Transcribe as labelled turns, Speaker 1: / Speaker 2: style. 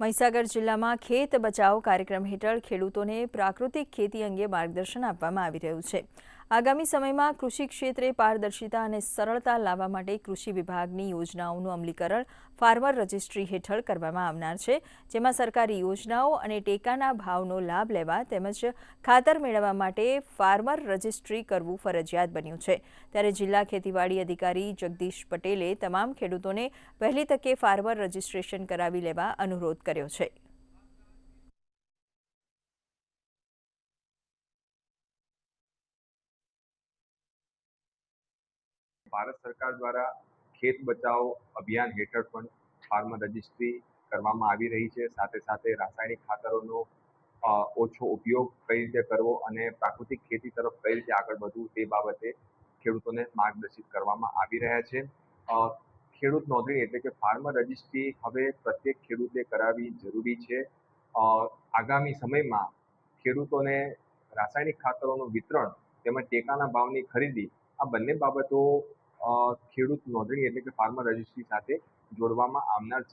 Speaker 1: મહીસાગર જિલ્લામાં ખેત બચાવ કાર્યક્રમ હેઠળ ખેડૂતોને પ્રાકૃતિક ખેતી અંગે માર્ગદર્શન આપવામાં આવી રહ્યું છે। આગામી સમયમાં કૃષિ ક્ષેત્રે પારદર્શિતા અને સરળતા લાવવા માટે કૃષિ વિભાગની યોજનાઓનું અમલીકરણ ફાર્મર રજિસ્ટ્રી હેઠળ કરવામાં આવનાર છે, જેમાં સરકારી યોજનાઓ અને ટેકાના ભાવનો લાભ લેવા તેમજ ખાતર મેળવવા માટે ફાર્મર રજિસ્ટ્રી કરવું ફરજિયાત બન્યું છે। ત્યારે જિલ્લા ખેતીવાડી અધિકારી જગદીશ પટેલે તમામ ખેડૂતોને વહેલી તકે ફાર્મર રજિસ્ટ્રેશન કરાવી લેવા અનુરોધ કર્યો છે।
Speaker 2: ભારત સરકાર દ્વારા ખેત બચાવ અભિયાન હેઠળ પણ ફાર્મર રજિસ્ટ્રી કરવામાં આવી રહી છે। સાથે સાથે રાસાયણિક ખાતરોનો ઓછો ઉપયોગ કઈ રીતે કરવો અને પ્રાકૃતિક ખેતી તરફ કઈ રીતે આગળ વધવું તે બાબતે ખેડૂતોને માર્ગદર્શિત કરવામાં આવી રહ્યા છે। ખેડૂત નોંધણી એટલે કે ફાર્મર રજિસ્ટ્રી હવે પ્રત્યેક ખેડૂતે કરાવવી જરૂરી છે। આગામી સમયમાં ખેડૂતોને રાસાયણિક ખાતરોનું વિતરણ તેમજ ટેકાના ભાવની ખરીદી આ બંને બાબતો ખેડૂત નોંધણી એટલે કે ફાર્મર રજિસ્ટ્રી સાથે જોડવામાં આવનાર છે।